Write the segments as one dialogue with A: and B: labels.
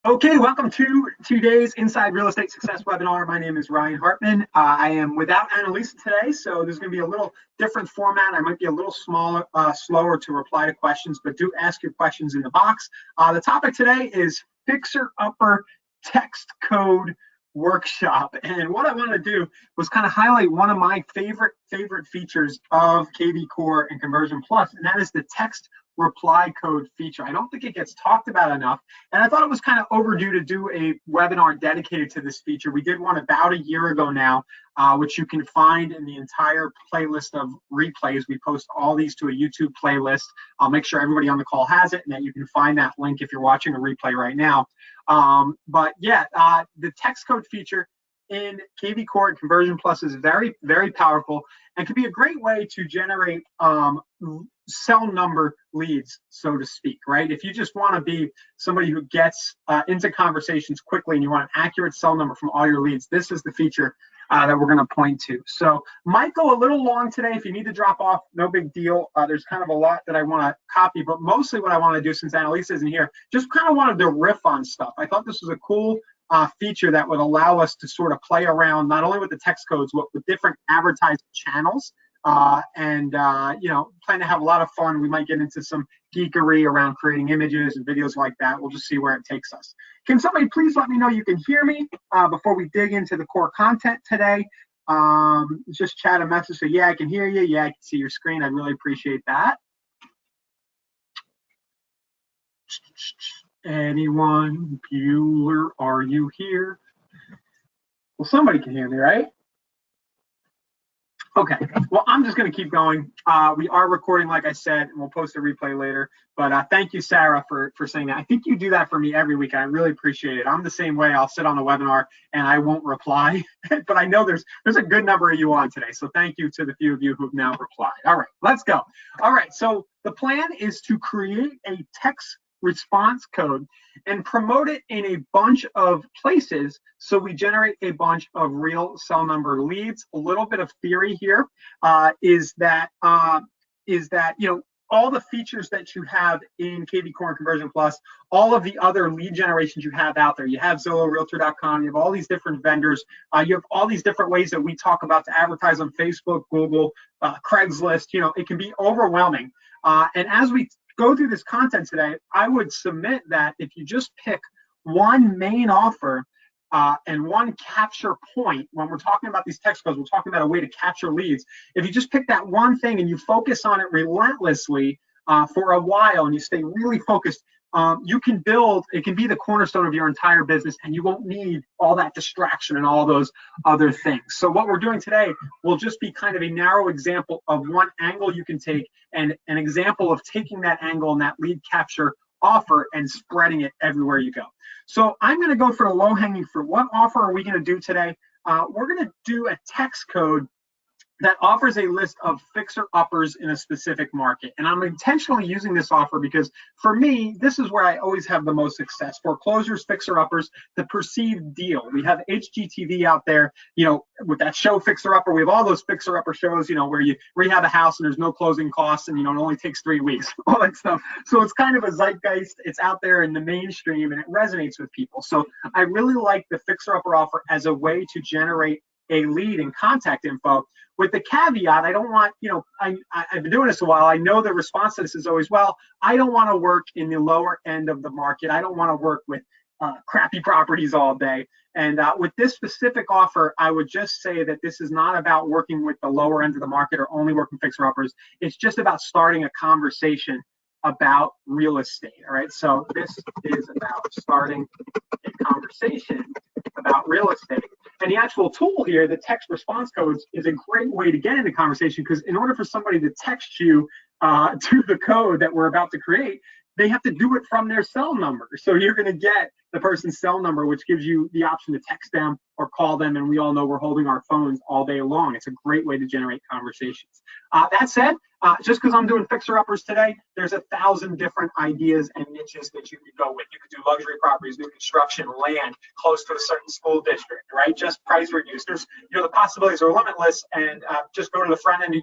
A: Okay, welcome to today's Inside Real Estate Success webinar. My name is Ryan Hartman. I am without Annalisa today, so there's going to be a little different format. I might be a little slower to reply to questions, but do ask your questions in the box. The topic today is Fixer Upper Text Code Workshop, and what I want to do was kind of highlight one of my favorite features of KV Core and Conversion Plus, and that is the text reply code feature. I don't think it gets talked about enough. And I thought it was kind of overdue to do a webinar dedicated to this feature. We did one about a year ago now, which you can find in the entire playlist of replays. We post all these to a YouTube playlist. I'll make sure everybody on the call has it and that you can find that link if you're watching a replay right now. The text code feature in KV Core and Conversion Plus is very, very powerful and can be a great way to generate cell number leads, so to speak, right? If you just want to be somebody who gets into conversations quickly and you want an accurate cell number from all your leads, this is the feature that we're going to point to. So might go a little long today. If you need to drop off, no big deal. There's kind of a lot that I want to copy, but mostly what I want to do, since Annalisa isn't here, just kind of wanted to riff on stuff. I thought this was a cool feature that would allow us to sort of play around not only with the text codes, but with different advertising channels. Plan to have a lot of fun. We might get into some geekery around creating images and videos like that. We'll just see where it takes us. Can somebody please let me know you can hear me before we dig into the core content today? Just chat a message. So yeah, I can hear you. Yeah, I can see your screen. I really appreciate that. Anyone? Bueller, are you here? Well, somebody can hear me, right? Okay, well, I'm just going to keep going. We are recording, like I said, and we'll post a replay later. But thank you, Sarah, for saying that. I think you do that for me every week. I really appreciate it. I'm the same way. I'll sit on the webinar and I won't reply. But I know there's a good number of you on today. So thank you to the few of you who've now replied. All right, let's go. All right, so the plan is to create a text response code and promote it in a bunch of places so we generate a bunch of real cell number leads. A little bit of theory here is that all the features that you have in KV Core and Conversion Plus, all of the other lead generations you have out there. You have Zillow, Realtor.com, you have all these different vendors, you have all these different ways that we talk about to advertise on Facebook, Google, Craigslist. It can be overwhelming. And as we go through this content today, I would submit that if you just pick one main offer and one capture point, when we're talking about these text codes, we're talking about a way to capture leads. If you just pick that one thing and you focus on it relentlessly for a while and you stay really focused, you can build, it can be the cornerstone of your entire business, and you won't need all that distraction and all those other things. So what we're doing today will just be kind of a narrow example of one angle you can take, and an example of taking that angle and that lead capture offer and spreading it everywhere you go. So I'm going to go for the low-hanging fruit. What offer are we going to do today? We're going to do a text code that offers a list of fixer-uppers in a specific market. And I'm intentionally using this offer because for me, this is where I always have the most success. Foreclosures, fixer-uppers, the perceived deal. We have HGTV out there, with that show Fixer-Upper. We have all those fixer-upper shows, where you rehab a house and there's no closing costs and, it only takes 3 weeks, all that stuff. So it's kind of a zeitgeist. It's out there in the mainstream and it resonates with people. So I really like the fixer-upper offer as a way to generate a lead and contact info, with the caveat, I don't want, I've been doing this a while. I know the response to this is always, well, I don't want to work in the lower end of the market. I don't want to work with crappy properties all day. And with this specific offer, I would just say that this is not about working with the lower end of the market or only working fixer-uppers. It's just about starting a conversation about real estate. All right. So this is about starting a conversation about real estate. And the actual tool here, the text response codes, is a great way to get into conversation, because in order for somebody to text you to the code that we're about to create, they have to do it from their cell number. So you're going to get the person's cell number, which gives you the option to text them or call them. And we all know we're holding our phones all day long. It's a great way to generate conversations. That said, just because I'm doing fixer-uppers today, there's 1,000 different ideas and niches that you could go with. You could do luxury properties, new construction, land close to a certain school district, right? Just price reduced. There's, the possibilities are limitless. And just go to the front end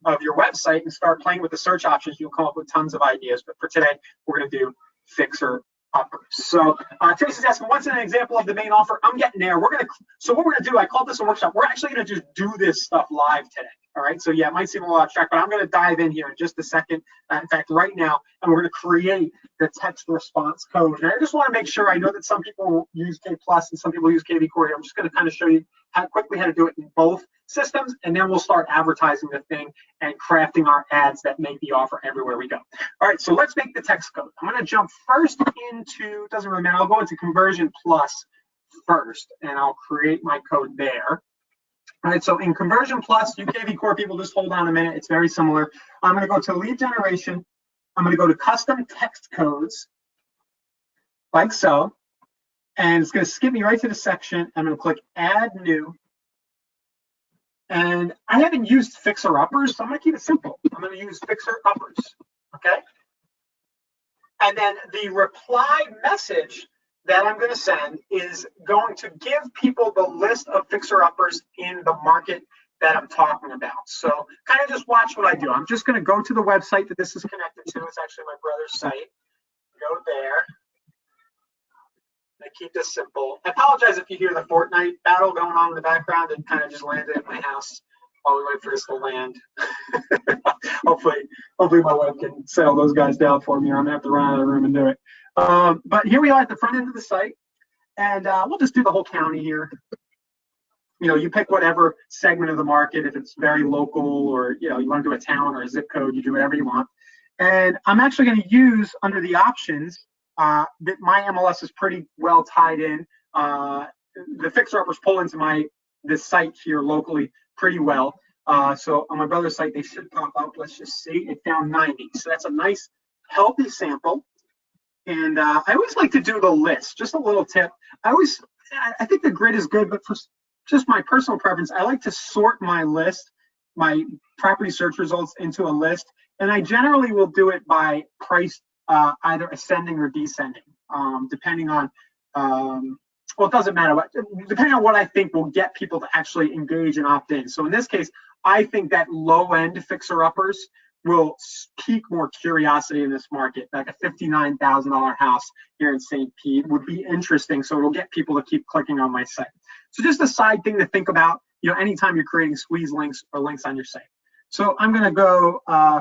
A: of your website and start playing with the search options. You'll come up with tons of ideas. But for today, we're going to do fixer uppers. So Tracy's asking, what's an example of the main offer? I'm getting there. So what we're gonna do, I called this a workshop. We're actually gonna just do this stuff live today. All right, so yeah, it might seem a little abstract, but I'm gonna dive in here in just a second. In fact, right now, and we're gonna create the text response code. And I just wanna make sure, I know that some people use K Plus and some people use KV Core. I'm just gonna kind of show you how to do it in both systems, and then we'll start advertising the thing and crafting our ads that make the offer everywhere we go. All right, so let's make the text code. I'm going to jump first into, doesn't really matter, I'll go into Conversion Plus first, and I'll create my code there. All right, so in Conversion Plus, you KV Core people, just hold on a minute. It's very similar. I'm going to go to lead generation. I'm going to go to custom text codes, like so, and it's going to skip me right to the section. I'm going to click Add New. And I haven't used fixer uppers, so I'm going to keep it simple. I'm going to use fixer uppers, okay? And then the reply message that I'm going to send is going to give people the list of fixer uppers in the market that I'm talking about. So kind of just watch what I do. I'm just going to go to the website that this is connected to. It's actually my brother's site. Go there. I keep this simple. I apologize if you hear the Fortnite battle going on in the background. It kind of just landed at my house while we wait for this to land. hopefully my wife can settle those guys down for me, or I'm gonna have to run out of the room and do it. But here we are at the front end of the site, and we'll just do the whole county here. You know, you pick whatever segment of the market. If it's very local, or you want to do a town or a zip code, you do whatever you want. And I'm actually going to use under the options. That my MLS is pretty well tied in. The fixer uppers pull into this site here locally pretty well. So on my brother's site, they should pop up. Let's just see. It found 90. So that's a nice, healthy sample. And I always like to do the list. Just a little tip. I think the grid is good, but for just my personal preference, I like to sort my list, my property search results into a list. And I generally will do it by price, either ascending or descending, depending on, well, it doesn't matter what, depending on what I think will get people to actually engage and opt in. So in this case, I think that low end fixer uppers will pique more curiosity in this market. Like a $59,000 house here in St. Pete would be interesting. So it'll get people to keep clicking on my site. So just a side thing to think about, anytime you're creating squeeze links or links on your site. So I'm going to go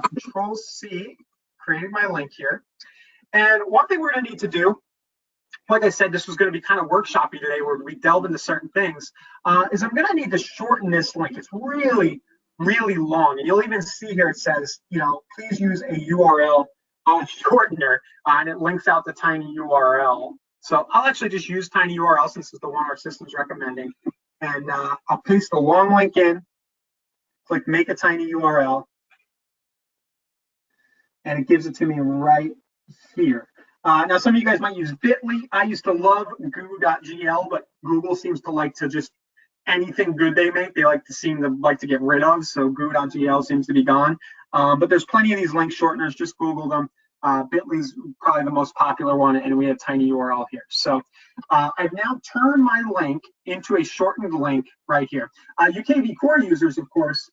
A: Control C, creating my link here. And one thing we're going to need to do, like I said, this was going to be kind of workshoppy today where we delve into certain things, is I'm going to need to shorten this link. It's really, really long. And you'll even see here it says, please use a URL shortener, and it links out the tiny URL. So I'll actually just use tiny URL since it's the one our system's recommending. And I'll paste the long link in, click make a tiny URL, and it gives it to me right here. Now, some of you guys might use Bitly. I used to love goo.gl, but Google seems to like to just anything good they make, they like to get rid of. So goo.gl seems to be gone. But there's plenty of these link shorteners. Just Google them. Bitly's probably the most popular one, and we have tiny URL here. So I've now turned my link into a shortened link right here. UKV Core users, of course,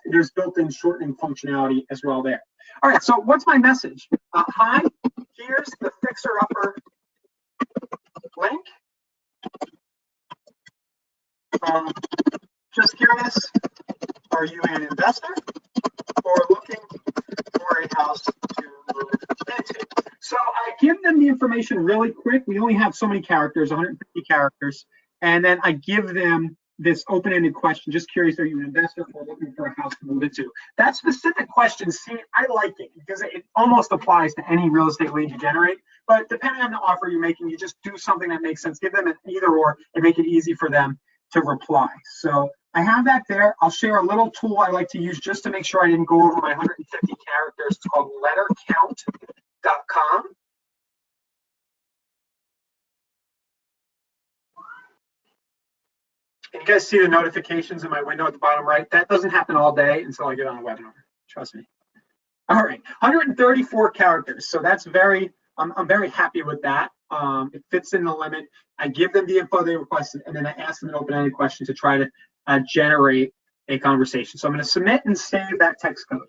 A: there's built-in shortening functionality as well there. All right, so what's my message? Hi, here's the fixer upper link. Just curious, are you an investor or looking for a house to move into? So I give them the information really quick. We only have so many characters, 150 characters. And then I give them this open-ended question. Just curious, are you an investor or looking for a house to move into? That specific question, see, I like it because it almost applies to any real estate lead you generate. But depending on the offer you're making, you just do something that makes sense. Give them an either or and make it easy for them to reply. So I have that there. I'll share a little tool I like to use just to make sure I didn't go over my 150 characters. It's called lettercount.com. And you guys see the notifications in my window at the bottom right? That doesn't happen all day until I get on a webinar. Trust me. All right, 134 characters. So that's I'm very happy with that. It fits in the limit. I give them the info they requested, and then I ask them an open-ended question to try to generate a conversation. So I'm going to submit and save that text code.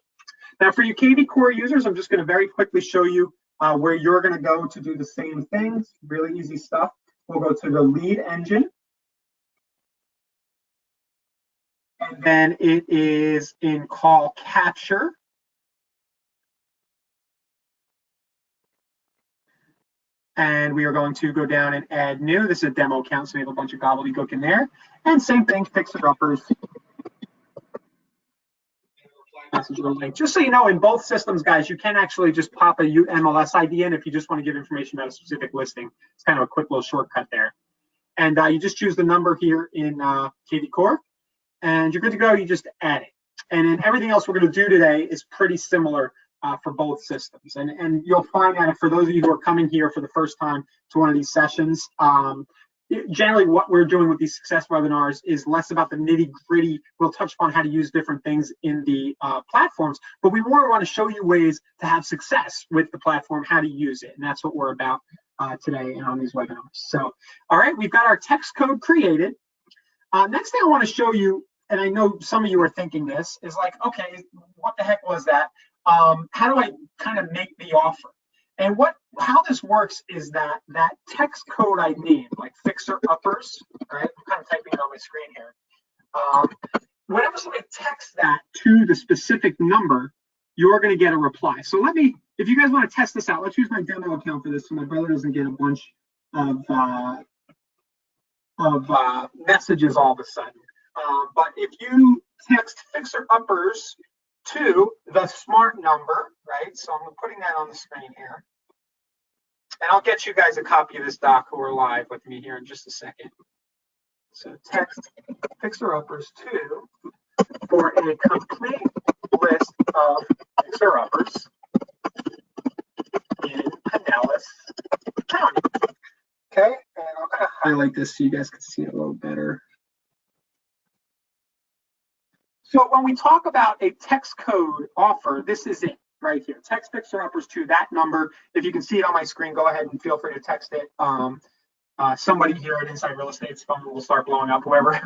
A: Now, for you KV Core users, I'm just going to very quickly show you where you're going to go to do the same things. Really easy stuff. We'll go to the lead engine. And then it is in call capture. And we are going to go down and add new. This is a demo account, so we have a bunch of gobbledygook in there. And same thing, fixer-uppers. Just so you know, in both systems, guys, you can actually just pop a MLS ID in if you just want to give information about a specific listing. It's kind of a quick little shortcut there. And you just choose the number here in KV Core, and you're good to go. You just add it. And then everything else we're going to do today is pretty similar for both systems. And you'll find that for those of you who are coming here for the first time to one of these sessions, generally what we're doing with these success webinars is less about the nitty gritty. We'll touch upon how to use different things in the platforms, but we more want to show you ways to have success with the platform, how to use it. And that's what we're about today and on these webinars. So, all right, we've got our text code created. Next thing I want to show you, and I know some of you are thinking this, is like, okay, what the heck was that? How do I kind of make the offer? And how this works is that text code I named, like fixer uppers, right? I'm kind of typing it on my screen here. Whenever somebody texts that to the specific number, you're going to get a reply. So if you guys want to test this out, let's use my demo account for this so my brother doesn't get a bunch of messages all of a sudden. But if you text fixer uppers to the smart number, right? So I'm putting that on the screen here. And I'll get you guys a copy of this doc who are live with me here in just a second. So text fixer uppers to for a complete list of fixer uppers in Pinellas County. Okay, and I'll kind of highlight this so you guys can see it a little better. So when we talk about a text code offer, this is it right here. Text fixer uppers to that number. If you can see it on my screen, go ahead and feel free to text it. Somebody here at Inside Real Estate's phone will start blowing up, whoever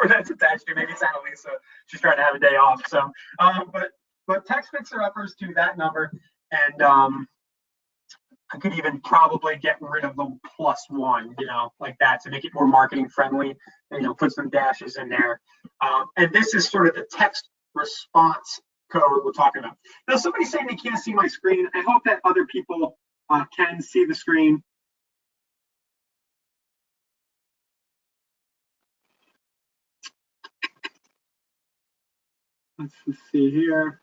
A: that's attached to. Maybe it's Annalisa. She's trying to have a day off. So, but text fixer uppers to that number, and I could even probably get rid of the +1, like that to make it more marketing friendly. And, put some dashes in there. And this is sort of the text response code we're talking about. Now, somebody's saying they can't see my screen. I hope that other people can see the screen. Let's see here.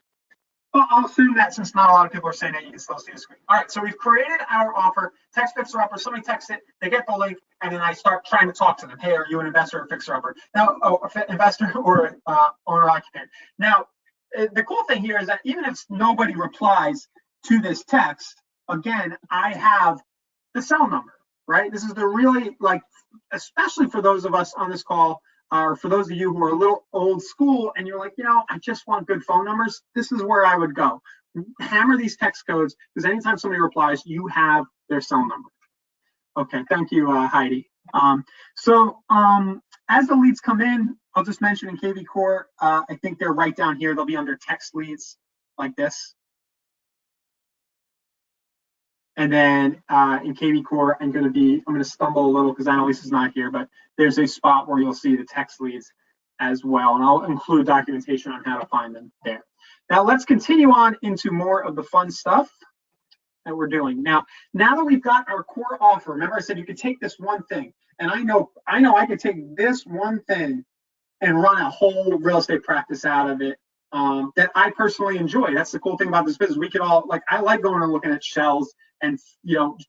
A: Well, I'll assume that since not a lot of people are saying that, you can still see the screen. All right, so we've created our offer. Text fixer upper. Somebody texts it, they get the link, and then I start trying to talk to them. Hey, are you an investor or fixer upper? Now, investor or owner occupant. Now, the cool thing here is that even if nobody replies to this text, again, I have the cell number, right? This is the really, especially for those of us on this call, or for those of you who are a little old school and you're like, I just want good phone numbers, this is where I would go. Hammer these text codes, because anytime somebody replies, you have their cell number. Okay, thank you, Heidi. As the leads come in, I'll just mention in KV Core, I think they're right down here. They'll be under text leads like this. And then in KV Core, I'm going to stumble a little because Annalisa's not here, but there's a spot where you'll see the text leads as well. And I'll include documentation on how to find them there. Now let's continue on into more of the fun stuff that we're doing. Now that we've got our core offer, remember I said you could take this one thing, and I know I could take this one thing and run a whole real estate practice out of it that I personally enjoy. That's the cool thing about this business. We could all, I like going and looking at shells and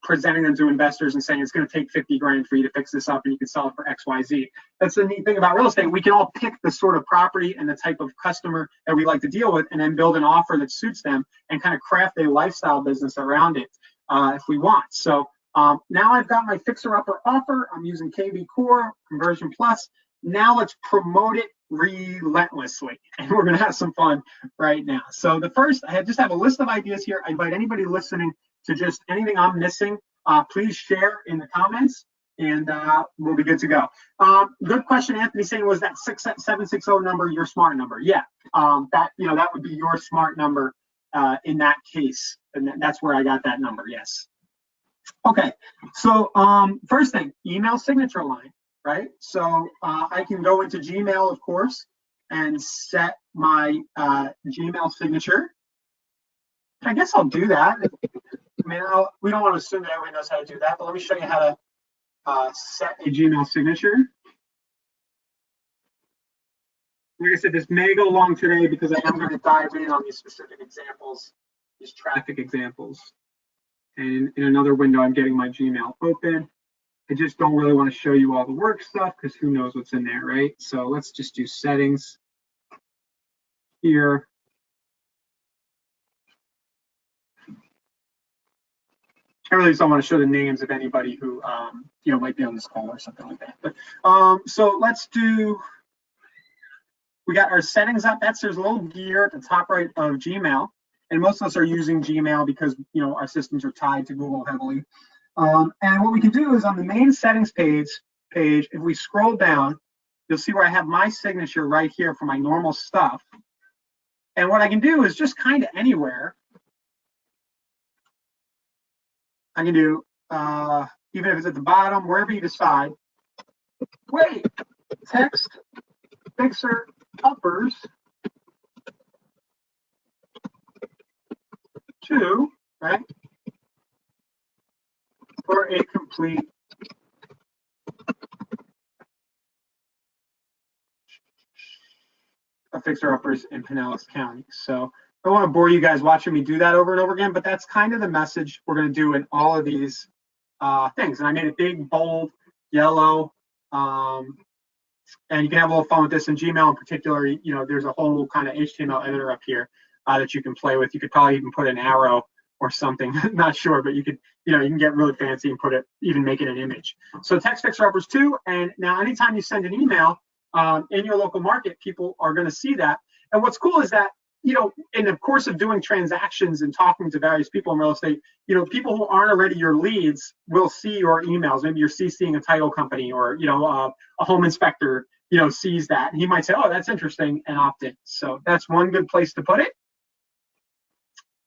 A: presenting them to investors and saying it's going to take 50 grand for you to fix this up and you can sell it for XYZ. That's the neat thing about real estate. We can all pick the sort of property and the type of customer that we like to deal with, and then build an offer that suits them and kind of craft a lifestyle business around it if we want. So now I've got my fixer upper offer. I'm using KV Core Conversion Plus. Now let's promote it relentlessly, and we're going to have some fun right now. So the first, I just have a list of ideas here. I invite anybody listening to just anything I'm missing, please share in the comments, and we'll be good to go. Good question, Anthony, saying, was that 760 number your smart number? Yeah, that would be your smart number in that case. And that's where I got that number, yes. Okay, so first thing, email signature line, right? So I can go into Gmail, of course, and set my Gmail signature. I guess I'll do that. I mean, we don't want to assume that everybody knows how to do that, but let me show you how to set a Gmail signature. Like I said, this may go long today because I am going to dive in on these specific examples, these traffic examples. And in another window, I'm getting my Gmail open. I just don't really want to show you all the work stuff because who knows what's in there, right? So let's just do settings here. I really just don't want to show the names of anybody who might be on this call or something like that. But so let's do. We got our settings up. There's a little gear at the top right of Gmail. And most of us are using Gmail because our systems are tied to Google heavily. And what we can do is on the main settings page, if we scroll down, you'll see where I have my signature right here for my normal stuff. And what I can do is just kind of anywhere. I can do, even if it's at the bottom, wherever you decide. Wait, text fixer uppers to, right, for a complete fixer uppers in Pinellas County. So I don't want to bore you guys watching me do that over and over again, but that's kind of the message we're going to do in all of these things. And I made it big, bold, yellow, and you can have a little fun with this in Gmail in particular. There's a whole kind of HTML editor up here that you can play with. You could probably even put an arrow or something, not sure, but you could, you can get really fancy and even make it an image. So text fixer uppers too. And now anytime you send an email in your local market, people are going to see that. And what's cool is that, in the course of doing transactions and talking to various people in real estate, people who aren't already your leads will see your emails. Maybe you're CCing a title company or, a home inspector, sees that. And he might say, oh, that's interesting, and opt in. So that's one good place to put it.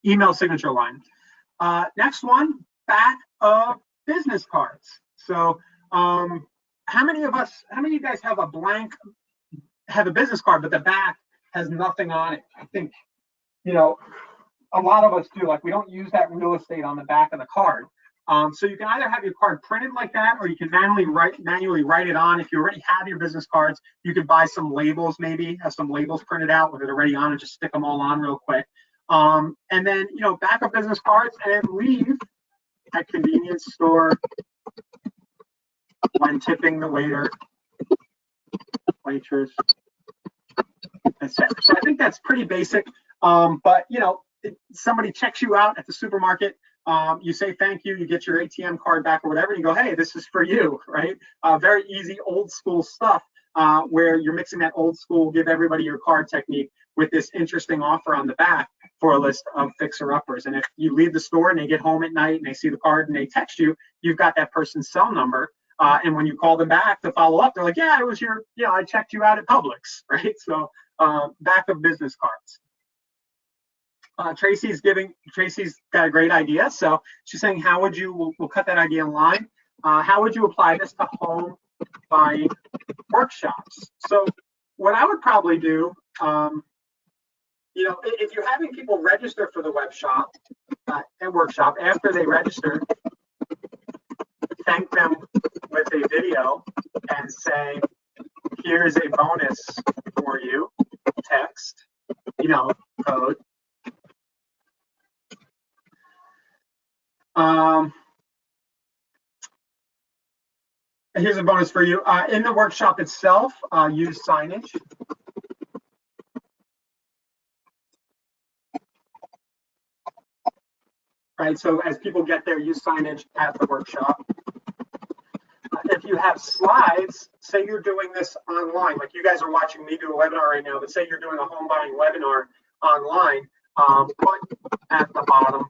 A: Email signature line. Next one, back of business cards. So how many of you guys have a business card, but the back has nothing on it? I think, a lot of us do. Like, we don't use that real estate on the back of the card. So you can either have your card printed like that, or you can manually write it on. If you already have your business cards, you could buy some labels, maybe have some labels printed out with it already on and just stick them all on real quick. And then, back up business cards and leave at convenience store when tipping the waiter, waitress, etc. So I think that's pretty basic. But somebody checks you out at the supermarket, you say thank you, you get your ATM card back or whatever, and you go, hey, this is for you, right? Very easy old school stuff where you're mixing that old school, give everybody your card technique with this interesting offer on the back for a list of fixer-uppers. And if you leave the store and they get home at night and they see the card and they text you, you've got that person's cell number. And when you call them back to follow up, they're like, yeah, it was I checked you out at Publix, right? So back of business cards. Tracy's got a great idea. So she's saying, we'll cut that idea in line. How would you apply this to home buying workshops? So what I would probably do, if you're having people register for the web shop and workshop, after they register, thank them with a video and say, here's a bonus for you, text, code. Here's a bonus for you. In the workshop itself, use signage. Right, so as people get there, use signage at the workshop. If you have slides, say you're doing this online, like you guys are watching me do a webinar right now, but say you're doing a home buying webinar online, put at the bottom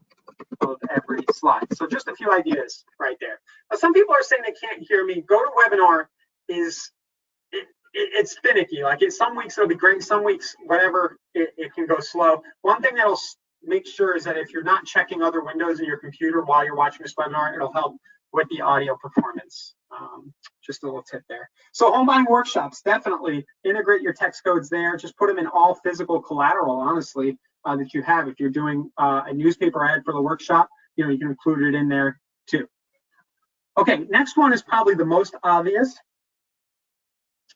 A: of every slide. So just a few ideas right there. Now, some people are saying they can't hear me. Go to webinar it's finicky. Like some weeks it'll be great, some weeks whatever it can go slow. One thing that'll make sure is that if you're not checking other windows in your computer while you're watching this webinar, it'll help with the audio performance. Just a little tip there. So home buying workshops, definitely integrate your text codes there. Just put them in all physical collateral, honestly, that you have. If you're doing a newspaper ad for the workshop, you can include it in there too. Okay, next one is probably the most obvious.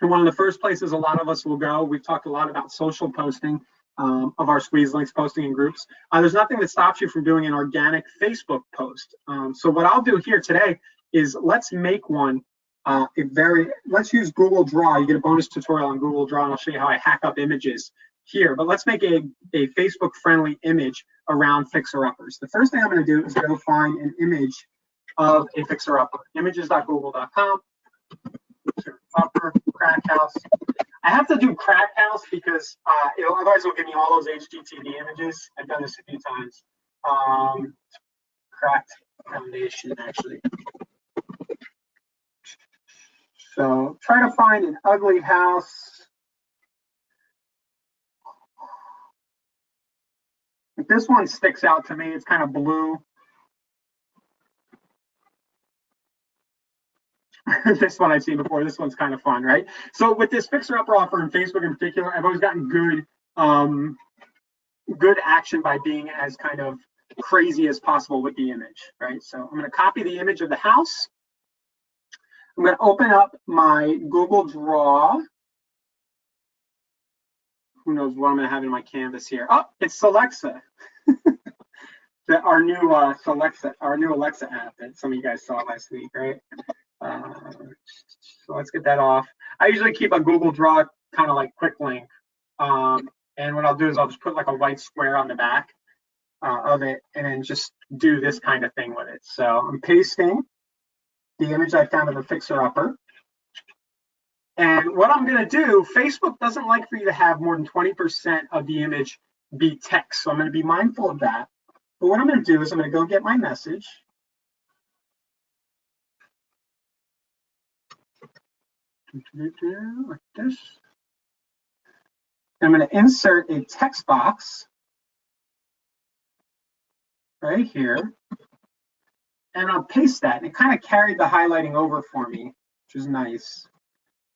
A: And one of the first places a lot of us will go. We've talked a lot about social posting of our Squeeze Links posting in groups. There's nothing that stops you from doing an organic Facebook post. So what I'll do here today is let's make one. Let's use Google Draw. You get a bonus tutorial on Google Draw, and I'll show you how I hack up images here. But let's make a Facebook-friendly image around fixer-uppers. The first thing I'm going to do is go find an image of a fixer-upper. Images.google.com. Upper crack house. I have to do crack house because otherwise it'll give me all those HGTV images. I've done this a few times. Cracked foundation, actually. So try to find an ugly house. If this one sticks out to me, it's kind of blue. This one I've seen before. This one's kind of fun, right? So with this fixer-upper offer in Facebook in particular, I've always gotten good action by being as kind of crazy as possible with the image, right? So I'm going to copy the image of the house. I'm going to open up my Google Draw. Who knows what I'm going to have in my canvas here? Oh, it's Alexa. Our new Alexa app that some of you guys saw last week, right? So let's get that off. I usually keep a Google Draw kind of like quick link. And what I'll do is I'll just put like a white square on the back of it and then just do this kind of thing with it. So I'm pasting the image I found of a fixer-upper. And what I'm going to do, Facebook doesn't like for you to have more than 20% of the image be text. So I'm going to be mindful of that. But what I'm going to do is I'm going to go get my message. Like this. I'm going to insert a text box right here, and I'll paste that. And it kind of carried the highlighting over for me, which is nice.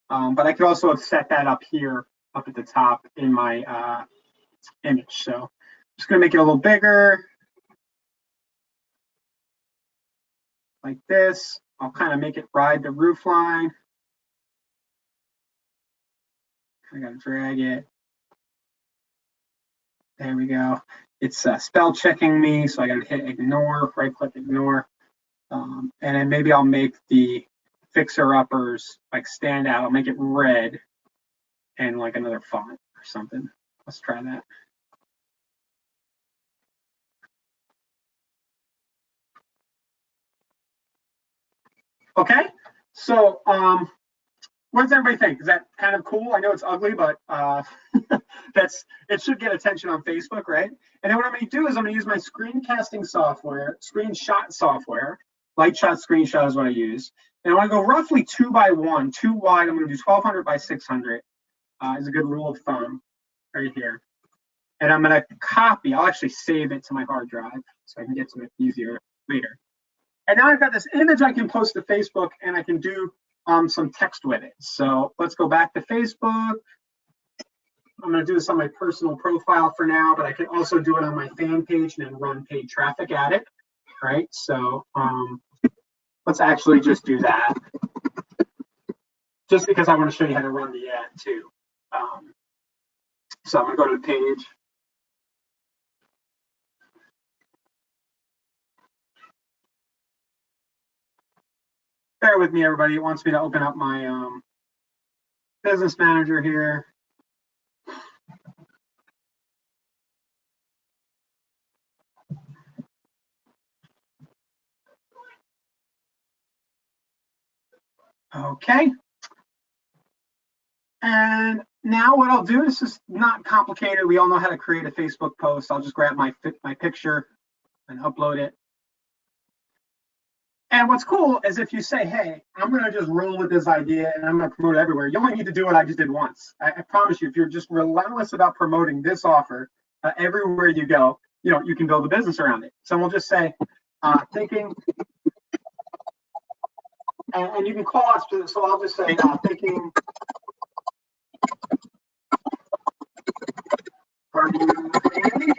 A: But I could also have set that up here, up at the top in my image. So I'm just going to make it a little bigger, like this. I'll kind of make it ride the roof line. I got to drag it. There we go. It's spell checking me, so I got to hit ignore, right click ignore. And then maybe I'll make the fixer-uppers like stand out. I'll make it red and like another font or something. Let's try that. Okay, so what does everybody think? Is that kind of cool? I know it's ugly, but it should get attention on Facebook, right? And then what I'm going to do is I'm going to use my screenshot software. Lightshot Screenshot is what I use. And I want to go roughly 2 by 1, 2 wide. I'm going to do 1200 by 600 is a good rule of thumb right here. And I'm going to copy. I'll actually save it to my hard drive so I can get to it easier later. And now I've got this image I can post to Facebook, and I can do some text with it. So let's go back to Facebook. I'm going to do this on my personal profile for now, but I can also do it on my fan page and then run paid traffic at it, right? So let's actually just do that, just because I want to show you how to run the ad too. So I'm going to go to the page. Bear with me, everybody. It wants me to open up my business manager here. Okay. And now what I'll do, this is not complicated. We all know how to create a Facebook post. I'll just grab my picture and upload it. And what's cool is if you say, hey, I'm going to just roll with this idea and I'm going to promote it everywhere, you only need to do what I just did once. I promise you, if you're just relentless about promoting this offer everywhere you go, you can build a business around it. So we'll just say thinking, and you can call us. So I'll just say thinking. Are you in?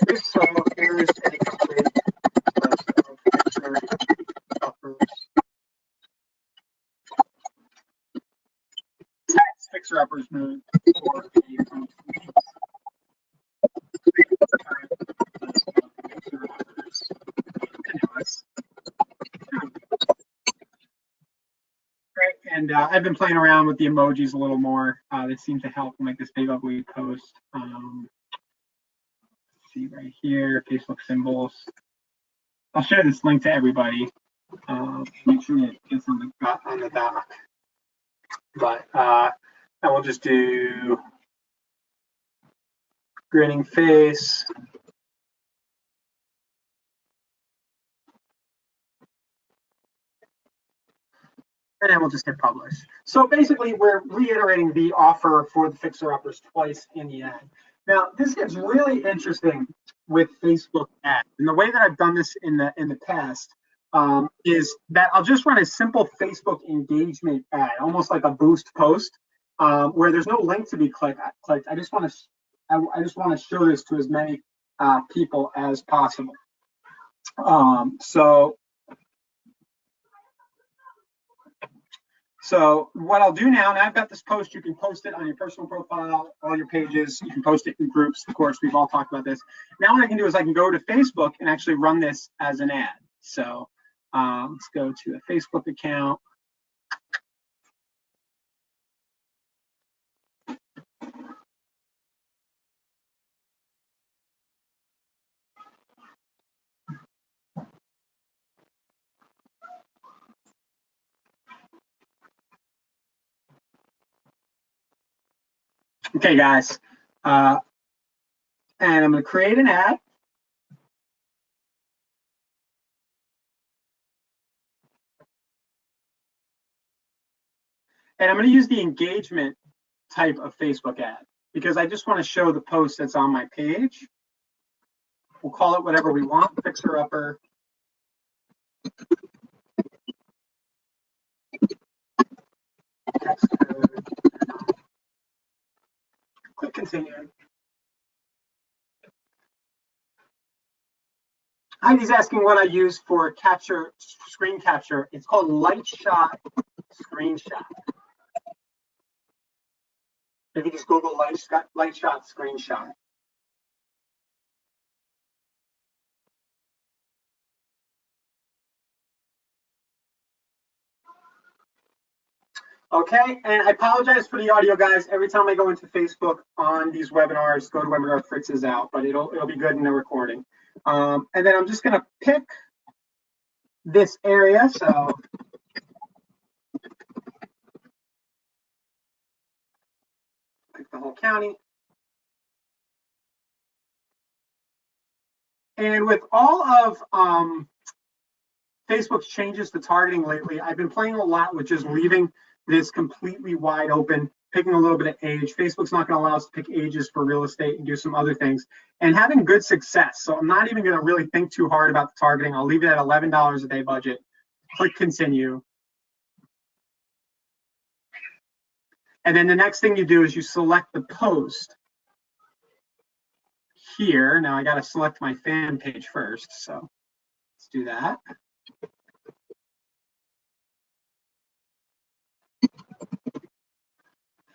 A: If so, here's a complete list of fixer-uppers. Text fixer-uppers move for a complete Great, and I've been playing around with the emojis a little more. They seem to help make this big ugly post. See right here, Facebook symbols. I'll share this link to everybody. Make sure it gets on the doc. But I will just do grinning face. And then we'll just hit publish. So basically, we're reiterating the offer for the fixer-uppers twice in the ad. Now, this gets really interesting with Facebook ads. And the way that I've done this in the past is that I'll just run a simple Facebook engagement ad, almost like a boost post, where there's no link to be clicked. I just want to show this to as many people as possible. So what I'll do now, and I've got this post, you can post it on your personal profile, all your pages, you can post it in groups. Of course, we've all talked about this. Now what I can do is I can go to Facebook and actually run this as an ad. So let's go to a Facebook account. Okay, guys, and I'm going to create an ad. And I'm going to use the engagement type of Facebook ad because I just want to show the post that's on my page. We'll call it whatever we want, fixer-upper. Click continue. Heidi's asking what I use for screen capture. It's called Lightshot Screenshot. If you just Google Lightshot Screenshot. Okay, and I apologize for the audio, guys. Every time I go into Facebook on these webinars, GoToWebinar fritzes out, but it'll be good in the recording. And then I'm just going to pick this area. So pick the whole county. And with all of Facebook's changes to targeting lately, I've been playing a lot with just leaving this completely wide open, picking a little bit of age. Facebook's not going to allow us to pick ages for real estate and do some other things, and having good success. So I'm not even going to really think too hard about the targeting. I'll leave it at $11 a day budget. Click continue. And then the next thing you do is you select the post here. Now I got to select my fan page first. So let's do that.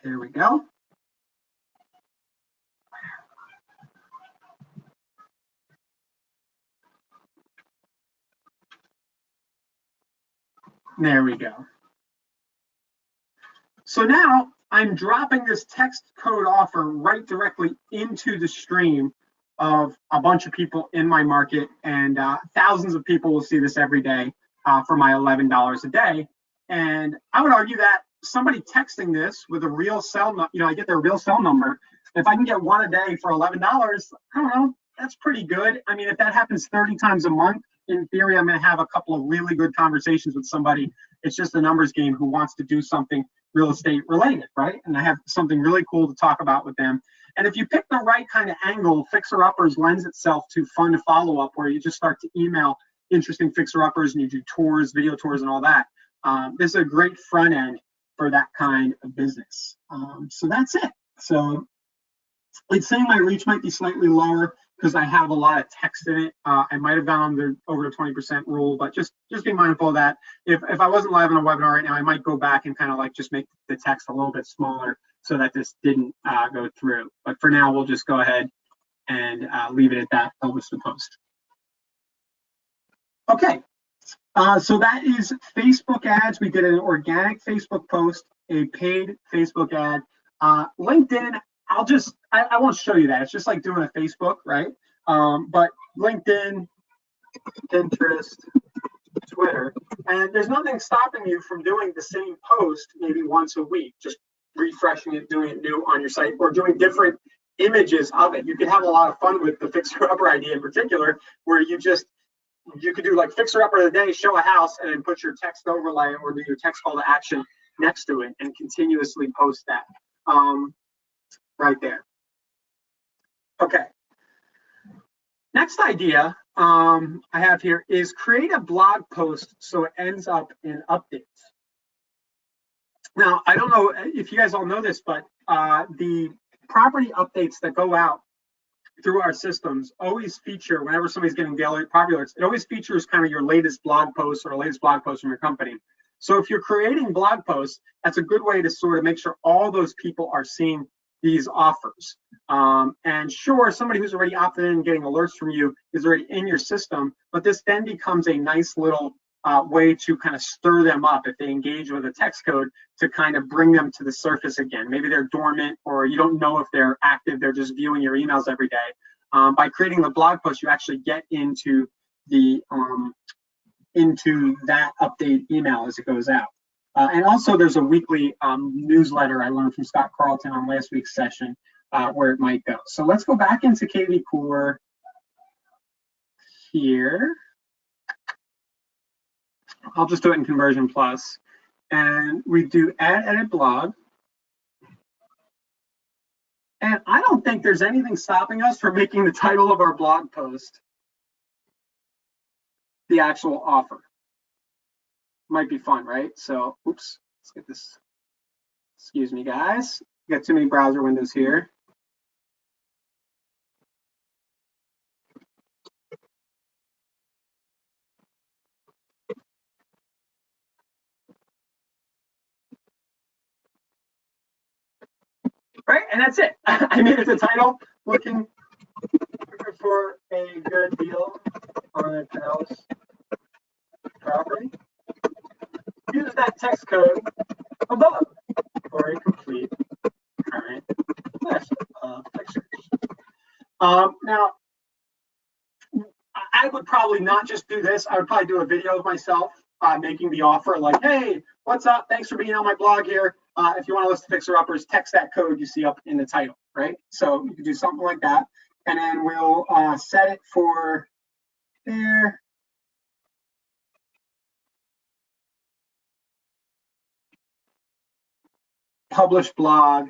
A: There we go. There we go. So now I'm dropping this text code offer right directly into the stream of a bunch of people in my market, and thousands of people will see this every day for my $11 a day. And I would argue that somebody texting this with a real cell, I get their real cell number. If I can get one a day for $11, I don't know, that's pretty good. I mean, if that happens 30 times a month, in theory, I'm going to have a couple of really good conversations with somebody. It's just a numbers game who wants to do something real estate related, right? And I have something really cool to talk about with them. And if you pick the right kind of angle, Fixer Uppers lends itself to fun follow-up where you just start to email interesting Fixer Uppers and you do tours, video tours, and all that. This is a great front end for that kind of business. So that's it. So it's saying my reach might be slightly lower because I have a lot of text in it. I might have gone over the 20% rule, but just be mindful of that. If I wasn't live on a webinar right now, I might go back and kind of like just make the text a little bit smaller so that this didn't go through. But for now, we'll just go ahead and leave it at that, publish the post. Okay, so that is Facebook ads. We did an organic Facebook post, a paid Facebook ad. LinkedIn, I won't show you that. It's just like doing a Facebook, right? But LinkedIn, Pinterest, Twitter, and there's nothing stopping you from doing the same post maybe once a week, just refreshing it, doing it new on your site, or doing different images of it. You can have a lot of fun with the Fixer Upper idea in particular, where you could do like Fixer Upper of the day, show a house, and then put your text overlay or do your text call to action next to it and continuously post that right there. Okay. Next idea I have here is create a blog post so it ends up in updates. Now, I don't know if you guys all know this, but the property updates that go out through our systems always feature, whenever somebody's getting daily property alerts, it always features kind of your latest blog post or the latest blog post from your company. So if you're creating blog posts, that's a good way to sort of make sure all those people are seeing these offers. And sure, somebody who's already opted in and getting alerts from you is already in your system, but this then becomes a nice little way to kind of stir them up if they engage with a text code to kind of bring them to the surface again. Maybe they're dormant or you don't know if they're active, they're just viewing your emails every day. By creating the blog post, you actually get into the into that update email as it goes out. And also there's a weekly newsletter I learned from Scott Carlton on last week's session where it might go. So let's go back into KV Core here. I'll just do it in Conversion Plus. And we do add edit blog. And I don't think there's anything stopping us from making the title of our blog post the actual offer. Might be fun, right? So, oops, let's get this. Excuse me, guys. Got too many browser windows here. Right, and that's it. I made it the title, looking for a good deal on a house property. Use that text code above for a complete current list of pictures. Now, I would probably not just do this. I would probably do a video of myself making the offer, like, hey, what's up? Thanks for being on my blog here. If you want to list Fixer Uppers, text that code you see up in the title, right? So you could do something like that. And then we'll set it for there. Publish blog.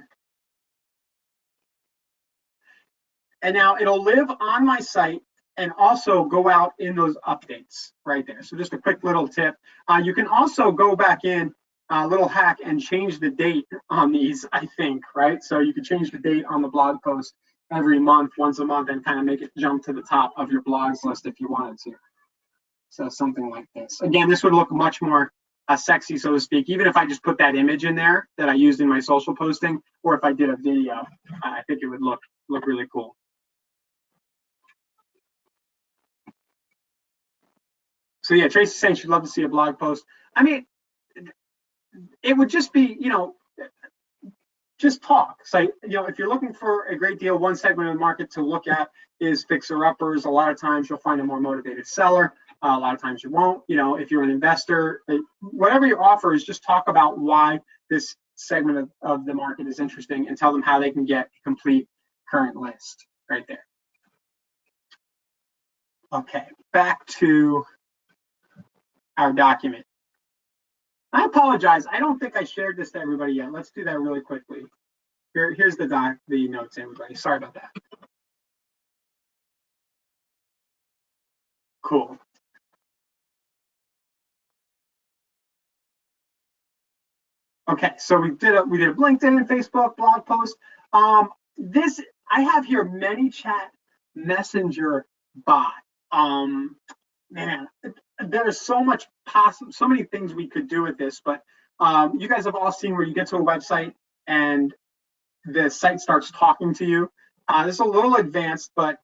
A: And now it'll live on my site and also go out in those updates right there. So just a quick little tip. You can also go back in, little hack, and change the date on these, I think, right? So you can change the date on the blog post every month, once a month, and kind of make it jump to the top of your blogs list if you wanted to. So something like this. Again, this would look much more sexy, so to speak, even if I just put that image in there that I used in my social posting, or if I did a video, I think it would look really cool. So yeah, Tracy's saying she'd love to see a blog post. I mean, it would just be, you know, just talk. So, you know, if you're looking for a great deal, one segment of the market to look at is Fixer Uppers. A lot of times you'll find a more motivated seller. A lot of times you won't. You know, if you're an investor, whatever your offer is, just talk about why this segment of the market is interesting and tell them how they can get a complete current list right there. Okay, back to our document. I apologize. I don't think I shared this to everybody yet. Let's do that really quickly. Here's the notes, everybody. Sorry about that. Cool. Okay, so we did a LinkedIn and Facebook blog post. This I have here ManyChat Messenger bot. Man, there's so much so many things we could do with this, but you guys have all seen where you get to a website and the site starts talking to you. This is a little advanced, but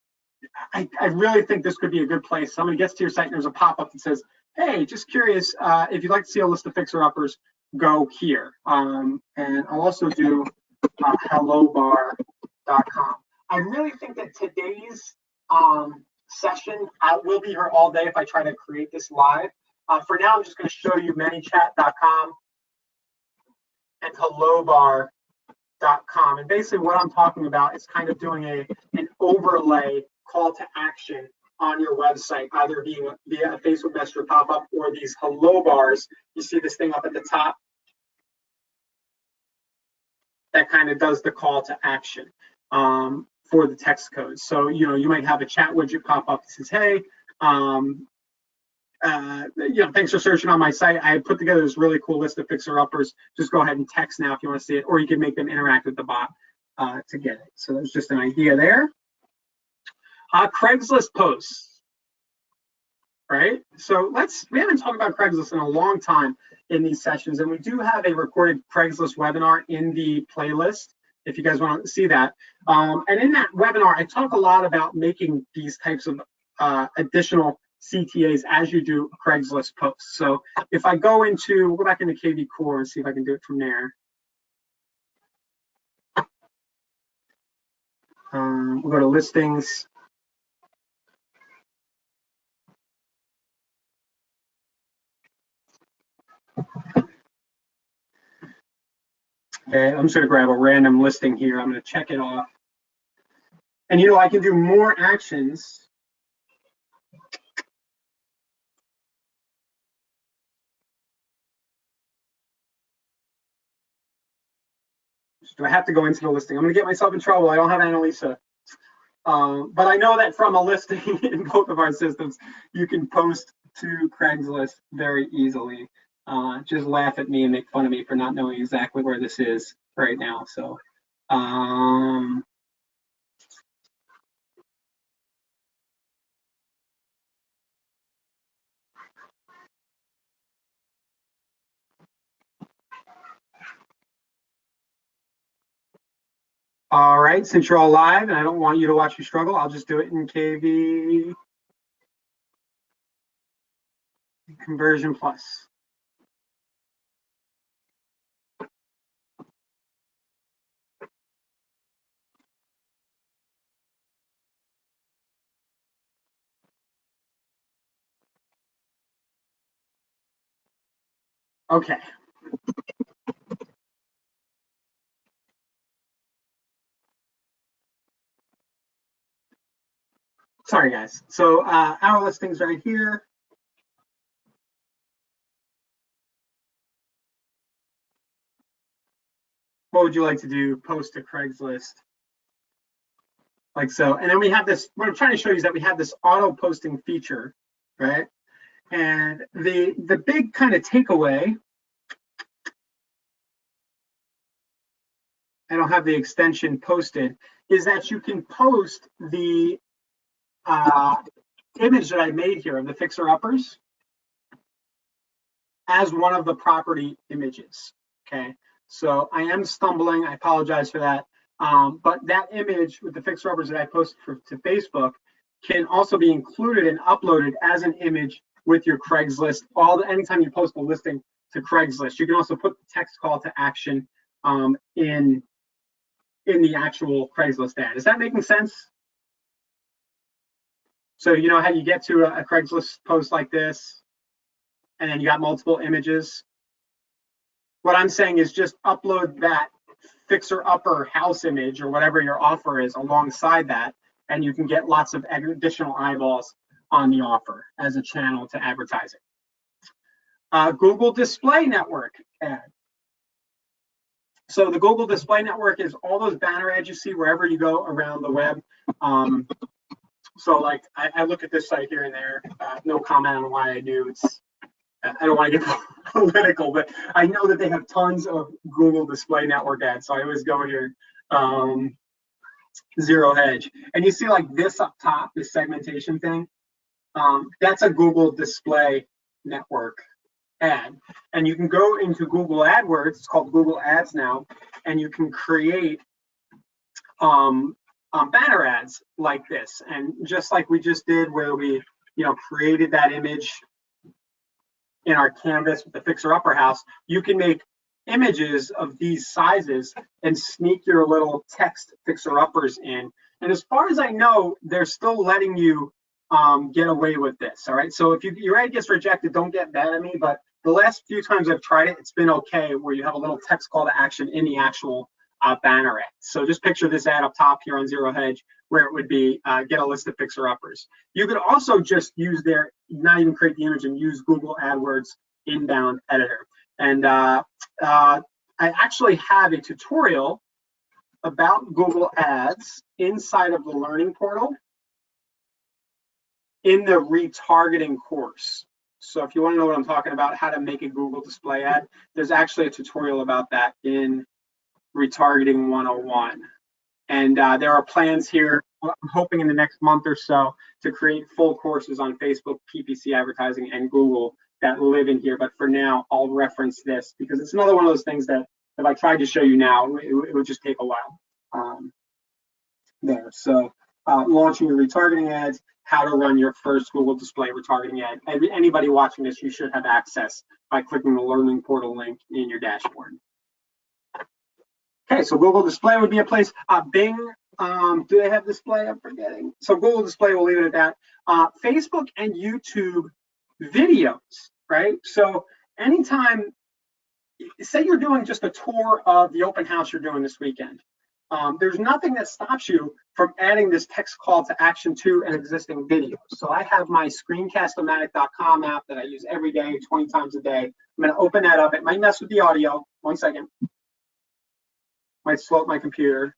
A: I really think this could be a good place. Somebody gets to your site and there's a pop-up that says, hey, just curious, if you'd like to see a list of fixer-uppers, go here. And I'll also do hellobar.com. I really think that today's session, I will be here all day if I try to create this live. For now, I'm just going to show you manychat.com and hellobar.com. And basically what I'm talking about is kind of doing an overlay call to action on your website, either being via a Facebook Messenger pop-up or these hello bars. You see this thing up at the top that kind of does the call to action for the text code. So, you might have a chat widget pop up that says, hey, thanks for searching on my site. I put together this really cool list of fixer-uppers. Just go ahead and text now if you want to see it, or you can make them interact with the bot to get it. So there's just an idea there. Craigslist posts, right? So we haven't talked about Craigslist in a long time in these sessions, and we do have a recorded Craigslist webinar in the playlist if you guys want to see that. And in that webinar, I talk a lot about making these types of additional CTAs as you do Craigslist posts. So if I we'll go back into KV Core and see if I can do it from there. We'll go to listings. Okay, I'm just going to grab a random listing here. I'm going to check it off. And I can do more actions. Do I have to go into the listing? I'm going to get myself in trouble. I don't have Annalisa. But I know that from a listing in both of our systems, you can post to Craigslist very easily. Just laugh at me and make fun of me for not knowing exactly where this is right now. So, all right, since you're all live and I don't want you to watch me struggle, I'll just do it in KV Conversion Plus. Okay. Sorry, guys. So our listing's right here. What would you like to do? Post to Craigslist. Like so. And then we have this, what I'm trying to show you is that we have this auto posting feature, right? And the big kind of takeaway, I don't have the extension posted, is that you can post the image that I made here of the fixer-uppers as one of the property images, okay? So I am stumbling, I apologize for that. But that image with the fixer-uppers that I posted to Facebook can also be included and uploaded as an image with your Craigslist. Anytime you post a listing to Craigslist, you can also put the text call to action in the actual Craigslist ad. Is that making sense? So you know how you get to a Craigslist post like this, and then you got multiple images? What I'm saying is just upload that fixer-upper house image or whatever your offer is alongside that, and you can get lots of additional eyeballs on the offer as a channel to advertising. Google Display Network ad. So the Google Display Network is all those banner ads you see wherever you go around the web. So like I look at this site here and there, no comment on why I do. I don't want to get political, but I know that they have tons of Google Display Network ads. So I always go here, Zero Hedge. And you see like this up top, this segmentation thing, that's a Google Display Network ad. And you can go into Google AdWords, it's called Google Ads now, and you can create banner ads like this. And just like we just did where we created that image in our canvas with the Fixer Upper house, you can make images of these sizes and sneak your little text Fixer Uppers in. And as far as I know, they're still letting you get away with this. All right. So if your ad gets rejected, don't get mad at me. But the last few times I've tried it, it's been okay where you have a little text call to action in the actual banner ad. So just picture this ad up top here on Zero Hedge where it would be get a list of Fixer Uppers. You could also just use not even create the image and use Google AdWords inbound editor. And I actually have a tutorial about Google Ads inside of the Learning Portal in the retargeting course. So if you want to know what I'm talking about, how to make a Google display ad, there's actually a tutorial about that in Retargeting 101. And there are plans here, I'm hoping in the next month or so, to create full courses on Facebook, PPC advertising, and Google that live in here. But for now, I'll reference this because it's another one of those things that if I tried to show you now, it would just take a while. There. So launching your retargeting ads, how to run your first Google display retargeting ad. Anybody watching this, you should have access by clicking the Learning Portal link in your dashboard. Okay, so Google Display would be a place. Bing, do they have display? I'm forgetting. So Google Display, we'll leave it at that. Facebook and YouTube videos, right? So anytime, say you're doing just a tour of the open house you're doing this weekend, there's nothing that stops you from adding this text call to action to an existing video. So I have my screencast-o-matic.com app that I use every day, 20 times a day. I'm going to open that up. It might mess with the audio. 1 second. Might slow up my computer.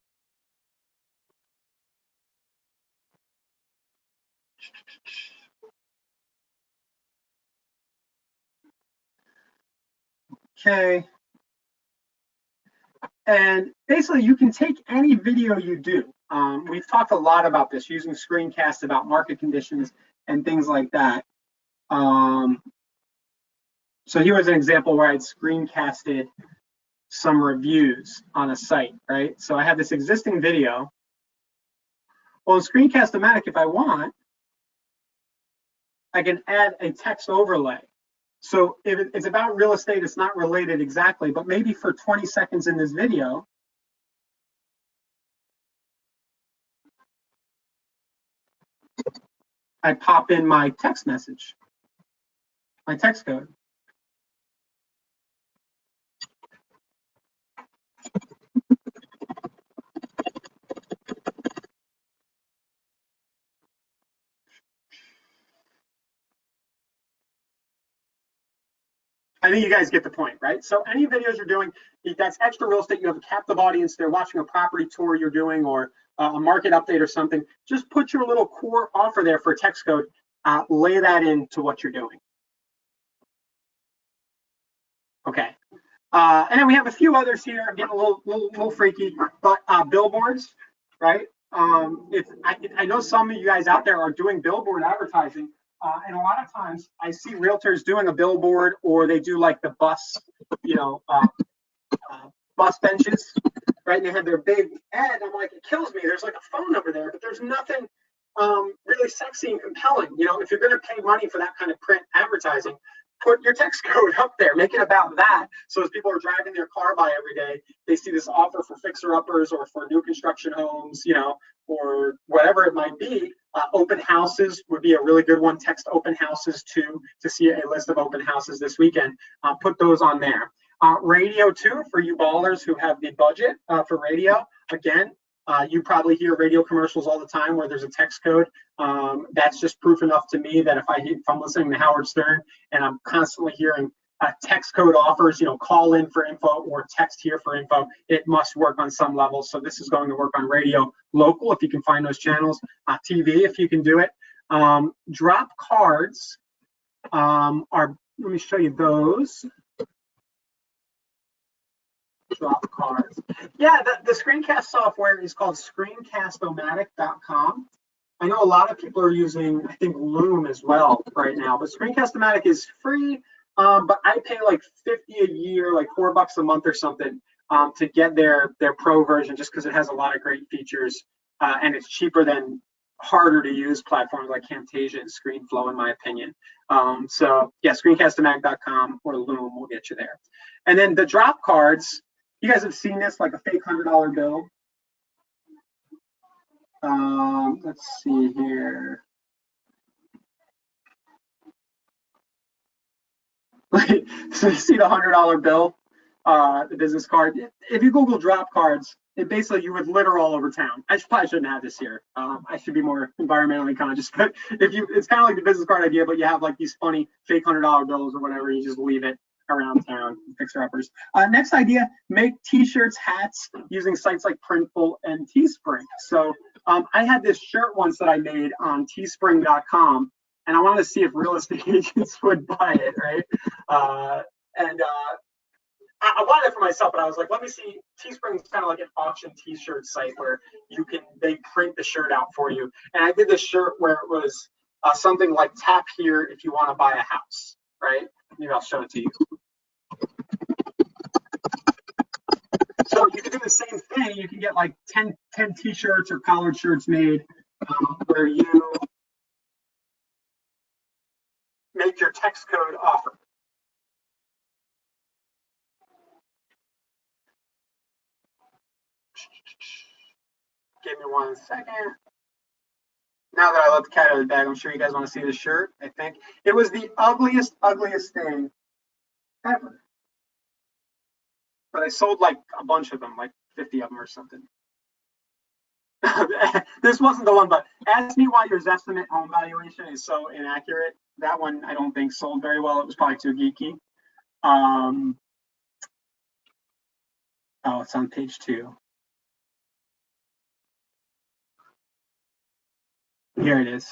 A: Okay. And basically, you can take any video you do. We've talked a lot about this, using screencasts about market conditions and things like that. So here was an example where I'd screencasted some reviews on a site, right? So I have this existing video. Well, in Screencast-O-Matic, if I want, I can add a text overlay. So if it's about real estate, it's not related exactly, but maybe for 20 seconds in this video, I pop in my text message, my text code. I think you guys get the point, right? So any videos you're doing, that's extra real estate, you have a captive audience, they're watching a property tour you're doing or a market update or something, just put your little core offer there for a text code, lay that into what you're doing. Okay. And then we have a few others here. I'm getting a little freaky, but billboards, right? I know some of you guys out there are doing billboard advertising. And a lot of times I see realtors doing a billboard, or they do like the bus, bus benches, right? And they have their big ad. I'm like, it kills me. There's like a phone number there, but there's nothing really sexy and compelling. If you're going to pay money for that kind of print advertising, put your text code up there, make it about that. So as people are driving their car by every day, they see this offer for fixer-uppers or for new construction homes, or whatever it might be. Open houses would be a really good one. Text open houses to see a list of open houses this weekend. Put those on there. Radio too, for you ballers who have the budget for radio. Again, you probably hear radio commercials all the time where there's a text code. That's just proof enough to me that if I'm listening to Howard Stern and I'm constantly hearing text code offers, call in for info or text here for info. It must work on some level. So this is going to work on radio, local, if you can find those channels, TV, if you can do it. Drop cards let me show you those. Drop cards. Yeah, the screencast software is called screencast-o-matic.com. I know a lot of people are using, I think, Loom as well right now, but Screencast-O-Matic is free, but I pay like $50 a year, like $4 a month or something, to get their pro version, just because it has a lot of great features, and it's cheaper than harder to use platforms like Camtasia and ScreenFlow, in my opinion. So yeah, screencast-o-matic.com or Loom will get you there. And then the drop cards, you guys have seen this, like a fake $100 bill. Let's see here. So you see the $100 bill, the business card. If you Google drop cards, it basically, you would litter all over town. I probably shouldn't have this here. I should be more environmentally conscious. But it's kind of like the business card idea, but you have like these funny fake $100 bills or whatever. You just leave it around town, fixer-uppers. Next idea, make t-shirts, hats using sites like Printful and Teespring. So I had this shirt once that I made on teespring.com, and I wanted to see if real estate agents would buy it, right? I wanted it for myself, but I was like, let me see. Teespring is kind of like an auction t-shirt site where they print the shirt out for you. And I did this shirt where it was something like tap here if you want to buy a house, right? Maybe I'll show it to you. So you can do the same thing. You can get like 10 t-shirts or collared shirts made where you make your text code offer. Give me 1 second. Now that I let the cat out of the bag, I'm sure you guys want to see the shirt. I think it was the ugliest thing ever. But I sold like a bunch of them, like 50 of them or something. This wasn't the one, but ask me why your Zestimate home valuation is so inaccurate. That one I don't think sold very well. It was probably too geeky. Oh, it's on page 2. Here it is.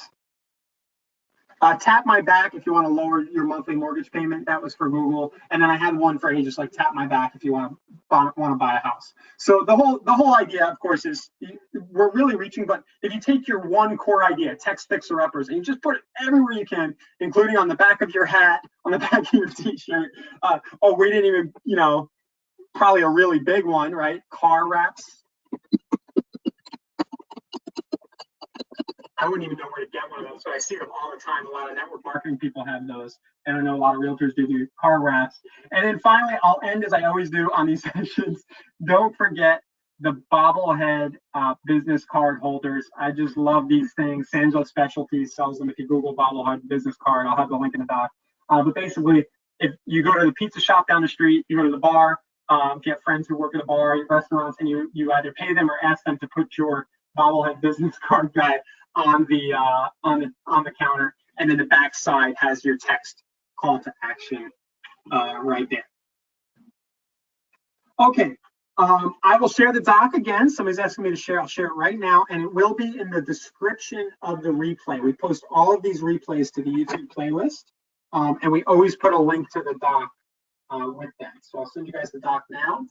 A: Tap my back if you want to lower your monthly mortgage payment. That was for Google. And then I had one for just like tap my back if you want to buy a house. So the whole idea, of course, is we're really reaching. But if you take your one core idea, text fixer-uppers, and you just put it everywhere you can, including on the back of your hat, on the back of your t-shirt. Oh, we didn't even, probably a really big one, right? Car wraps. I wouldn't even know where to get one of those, so I see them all the time. A lot of network marketing people have those, and I know a lot of realtors do car wraps. And then finally, I'll end as I always do on these sessions. Don't forget the bobblehead business card holders. I just love these things. Sanjo Specialties sells them. If you Google bobblehead business card, I'll have the link in the doc. But basically, if you go to the pizza shop down the street, you go to the bar, if you have friends who work at a bar, restaurants, and you either pay them or ask them to put your bobblehead business card guy on the counter, and then the back side has your text call to action right there. Okay, I will share the doc again. Somebody's asking me to share. I'll share it right now, and it will be in the description of the replay. We post all of these replays to the YouTube playlist, and we always put a link to the doc with that. So I'll send you guys the doc now.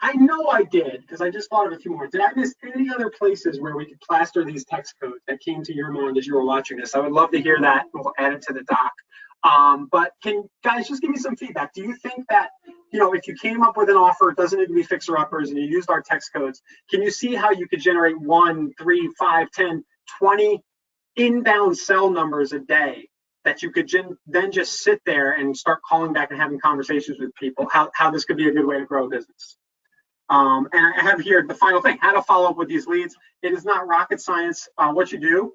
A: I know I did, because I just thought of a few more. Did I miss any other places where we could plaster these text codes that came to your mind as you were watching this? I would love to hear that. We'll add it to the doc. But can guys just give me some feedback? Do you think that, if you came up with an offer, it doesn't need to be fixer-uppers, and you used our text codes, can you see how you could generate 1, 3, 5, 10, 20 inbound cell numbers a day that you could then just sit there and start calling back and having conversations with people, how this could be a good way to grow a business? And I have here the final thing, how to follow up with these leads. It is not rocket science. What you do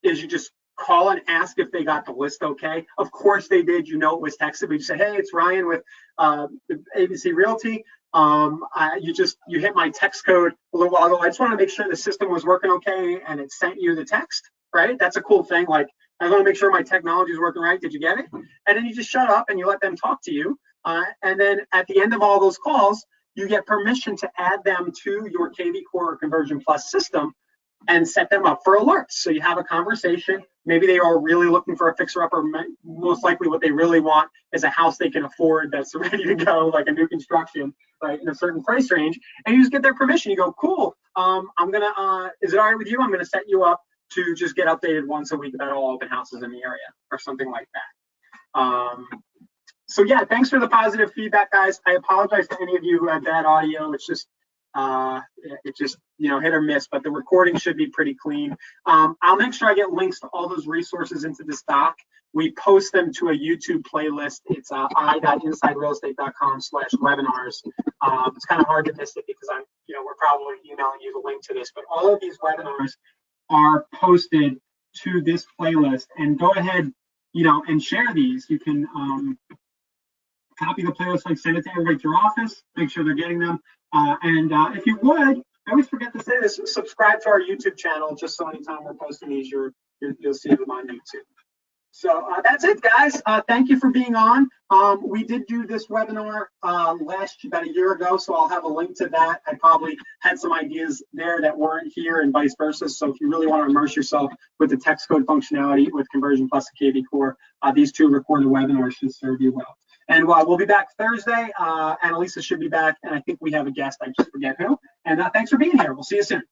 A: is you just call and ask if they got the list okay. Of course they did. It was texted. But you say, hey, it's Ryan with ABC Realty. You hit my text code a little while ago. I just want to make sure the system was working okay, and it sent you the text, right? That's a cool thing. Like, I want to make sure my technology is working right. Did you get it? And then you just shut up and you let them talk to you. And then at the end of all those calls, you get permission to add them to your KV Core Conversion Plus system and set them up for alerts. So you have a conversation. Maybe they are really looking for a fixer-upper. Most likely what they really want is a house they can afford that's ready to go, like a new construction, right, in a certain price range. And you just get their permission. You go, cool, is it all right with you? I'm gonna set you up to just get updated once a week about all open houses in the area or something like that. So yeah, thanks for the positive feedback, guys. I apologize to any of you who had bad audio. It's just, hit or miss, but the recording should be pretty clean. I'll make sure I get links to all those resources into this doc. We post them to a YouTube playlist. It's i.insiderealestate.com/webinars. It's kind of hard to miss it because we're probably emailing you the link to this, but all of these webinars are posted to this playlist. And go ahead, and share these. You can copy the playlist link, send it to everybody at your office, make sure they're getting them. And if you would, I always forget to say this, subscribe to our YouTube channel, just so anytime we're posting these, you'll see them on YouTube. So that's it, guys. Thank you for being on. We did do this webinar about a year ago, so I'll have a link to that. I probably had some ideas there that weren't here and vice versa. So if you really want to immerse yourself with the text code functionality with Conversion Plus and KV Core, these two recorded webinars should serve you well. And we'll be back Thursday. Annalisa should be back, and I think we have a guest. I just forget who. And thanks for being here. We'll see you soon.